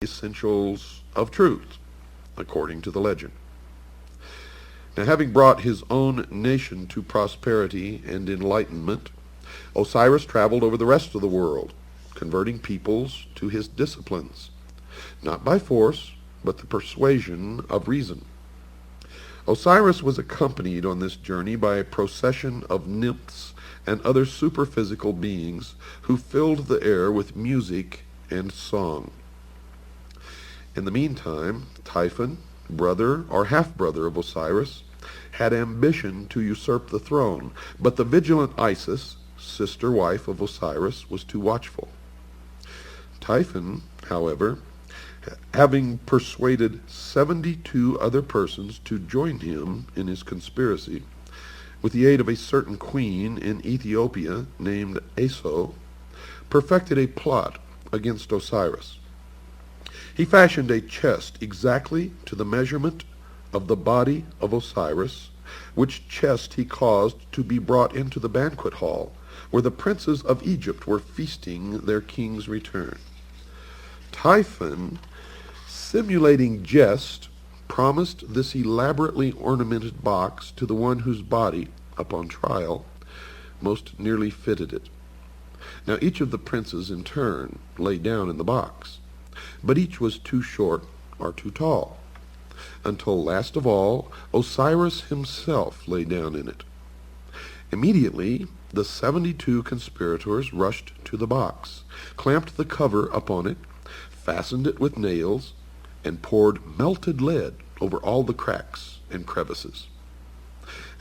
essentials of truth, according to the legend. Now, having brought his own nation to prosperity and enlightenment, Osiris traveled over the rest of the world, converting peoples to his disciplines, not by force, but the persuasion of reason. Osiris was accompanied on this journey by a procession of nymphs and other superphysical beings who filled the air with music and song. In the meantime, Typhon, brother or half-brother of Osiris, had ambition to usurp the throne, but the vigilant Isis, sister wife of Osiris, was too watchful. Typhon, however, having persuaded 72 other persons to join him in his conspiracy, with the aid of a certain queen in Ethiopia named Aso, perfected a plot against Osiris. He fashioned a chest exactly to the measurement of the body of Osiris, which chest he caused to be brought into the banquet hall, where the princes of Egypt were feasting their king's return. Typhon, simulating jest, promised this elaborately ornamented box to the one whose body, upon trial, most nearly fitted it. Now each of the princes in turn lay down in the box, but each was too short or too tall, until last of all Osiris himself lay down in it. Immediately the 72 conspirators rushed to the box, clamped the cover upon it, fastened it with nails, and poured melted lead over all the cracks and crevices.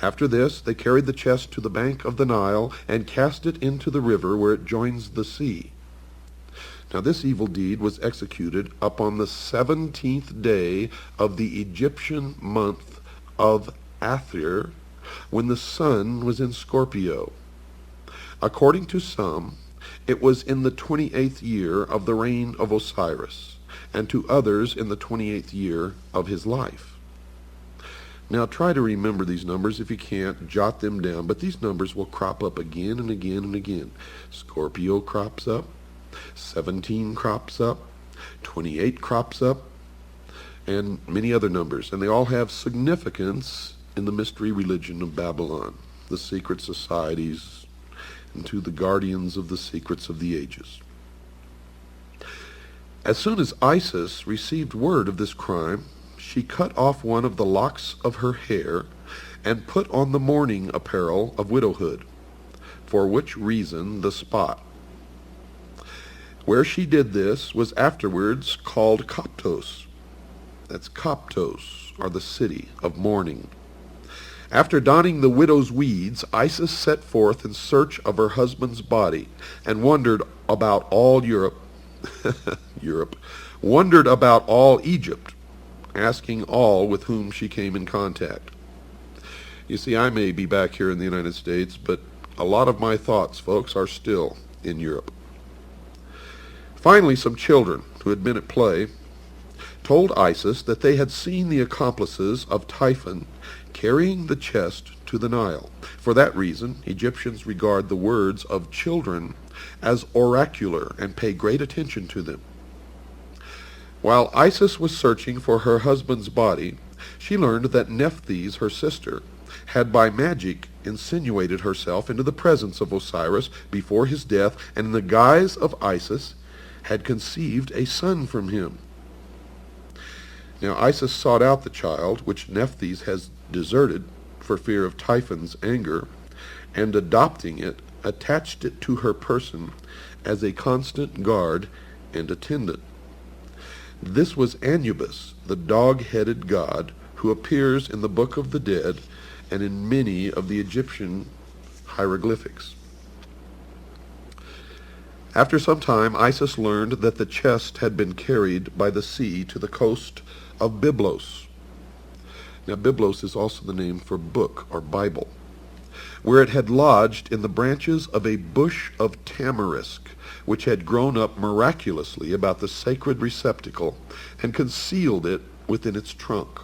After this they carried the chest to the bank of the Nile and cast it into the river where it joins the sea. Now this evil deed was executed upon the 17th day of the Egyptian month of Athir, when the sun was in Scorpio. According to some, it was in the 28th year of the reign of Osiris, and to others in the 28th year of his life. Now try to remember these numbers. If you can't, jot them down, but these numbers will crop up again and again and again. Scorpio crops up, 17 crops up, 28 crops up, and many other numbers, and they all have significance in the mystery religion of Babylon, the secret societies, and to the guardians of the secrets of the ages. As soon as Isis received word of this crime, she cut off one of the locks of her hair and put on the mourning apparel of widowhood, for which reason the spot where she did this was afterwards called Koptos. That's Koptos, or the city of mourning. After donning the widow's weeds, Isis set forth in search of her husband's body and wandered about all wandered about all Egypt, asking all with whom she came in contact. You see, I may be back here in the United States, but a lot of my thoughts, folks, are still in Europe. Finally, some children who had been at play told Isis that they had seen the accomplices of Typhon carrying the chest to the Nile. For that reason, Egyptians regard the words of children as oracular and pay great attention to them. While Isis was searching for her husband's body, she learned that Nephthys, her sister, had by magic insinuated herself into the presence of Osiris before his death, and in the guise of Isis had conceived a son from him. Now Isis sought out the child, which Nephthys has deserted for fear of Typhon's anger, and adopting it, attached it to her person as a constant guard and attendant. This was Anubis, the dog-headed god, who appears in the Book of the Dead and in many of the Egyptian hieroglyphics. After some time, Isis learned that the chest had been carried by the sea to the coast of Byblos. Now, Byblos is also the name for book or Bible, where it had lodged in the branches of a bush of tamarisk, which had grown up miraculously about the sacred receptacle and concealed it within its trunk.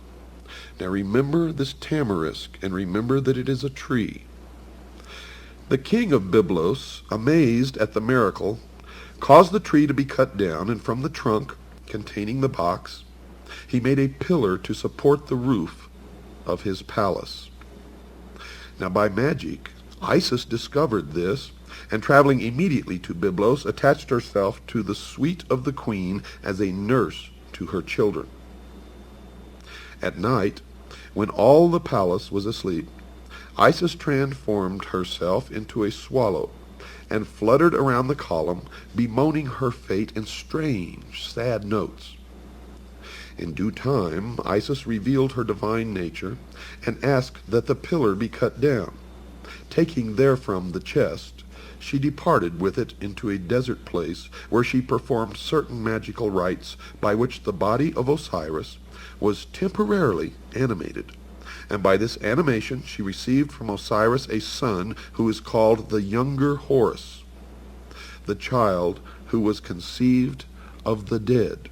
Now remember this tamarisk, and remember that it is a tree. The king of Byblos, amazed at the miracle, caused the tree to be cut down, and from the trunk containing the box, he made a pillar to support the roof of his palace. Now by magic, Isis discovered this, and traveling immediately to Byblos, attached herself to the suite of the queen as a nurse to her children. At night, when all the palace was asleep, Isis transformed herself into a swallow and fluttered around the column, bemoaning her fate in strange, sad notes. In due time, Isis revealed her divine nature and asked that the pillar be cut down. Taking therefrom the chest, she departed with it into a desert place where she performed certain magical rites by which the body of Osiris was temporarily animated. And by this animation she received from Osiris a son who is called the younger Horus, the child who was conceived of the dead.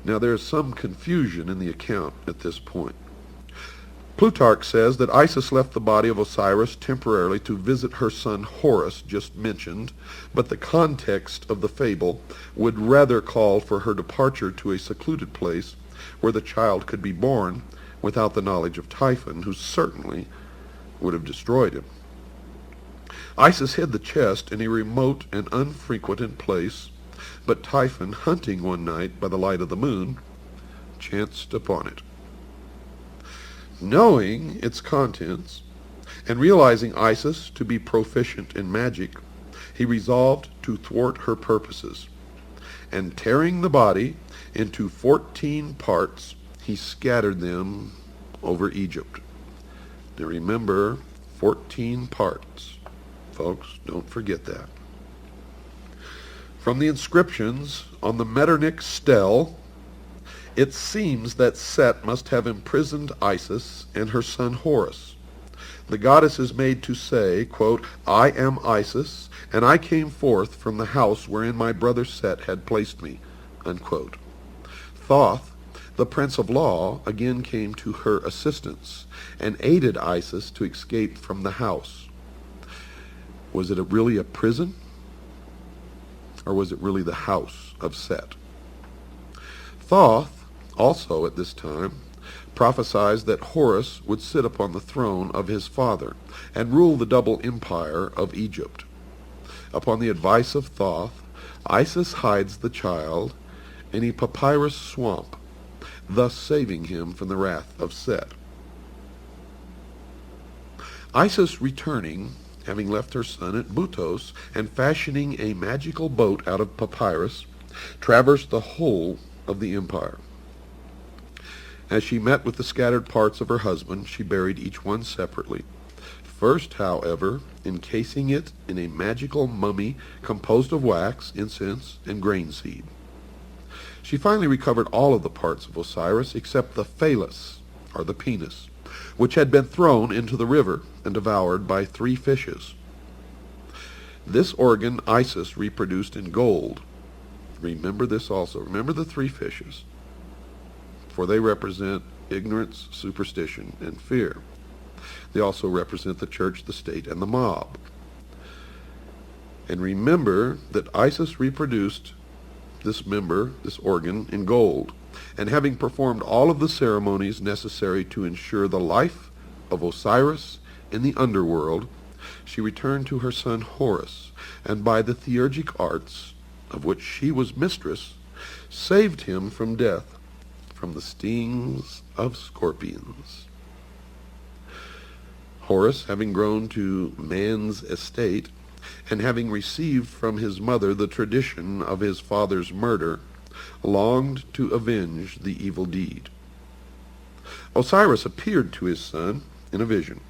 Now there is some confusion in the account at this point. Plutarch says that Isis left the body of Osiris temporarily to visit her son Horus, just mentioned, but the context of the fable would rather call for her departure to a secluded place where the child could be born without the knowledge of Typhon, who certainly would have destroyed him. Isis hid the chest in a remote and unfrequented place, but Typhon, hunting one night by the light of the moon, chanced upon it. Knowing its contents, and realizing Isis to be proficient in magic, he resolved to thwart her purposes, and tearing the body into 14 parts, he scattered them over Egypt. Now remember, 14 parts. Folks, don't forget that. From the inscriptions on the Metternich stele, it seems that Set must have imprisoned Isis and her son Horus. The goddess is made to say, quote, "I am Isis, and I came forth from the house wherein my brother Set had placed me," unquote. Thoth, the prince of law, again came to her assistance and aided Isis to escape from the house. Was it really a prison? Or was it really the house of Set? Thoth, also at this time, prophesied that Horus would sit upon the throne of his father and rule the double empire of Egypt. Upon the advice of Thoth, Isis hides the child in a papyrus swamp, thus saving him from the wrath of Set. Isis returning, having left her son at Butos, and fashioning a magical boat out of papyrus, traversed the whole of the empire. As she met with the scattered parts of her husband, she buried each one separately, first, however, encasing it in a magical mummy composed of wax, incense, and grain seed. She finally recovered all of the parts of Osiris except the phallus, or the penis, which had been thrown into the river and devoured by 3 fishes. This organ Isis reproduced in gold. Remember this also. Remember the 3 fishes, for they represent ignorance, superstition, and fear. They also represent the church, the state, and the mob. And remember that Isis reproduced this organ, in gold, and having performed all of the ceremonies necessary to ensure the life of Osiris in the underworld, she returned to her son Horus, and by the theurgic arts, of which she was mistress, saved him from death, from the stings of scorpions. Horus, having grown to man's estate, and having received from his mother the tradition of his father's murder, longed to avenge the evil deed. Osiris appeared to his son in a vision,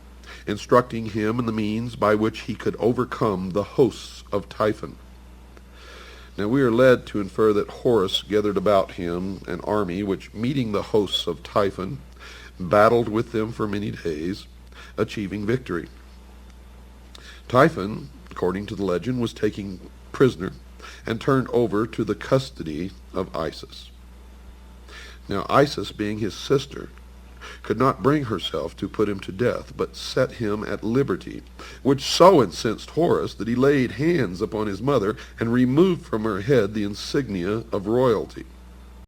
instructing him in the means by which he could overcome the hosts of Typhon. Now we are led to infer that Horus gathered about him an army which, meeting the hosts of Typhon, battled with them for many days, achieving victory. Typhon, according to the legend, was taken prisoner and turned over to the custody of Isis. Now Isis, being his sister, could not bring herself to put him to death, but set him at liberty, which so incensed Horus that he laid hands upon his mother and removed from her head the insignia of royalty.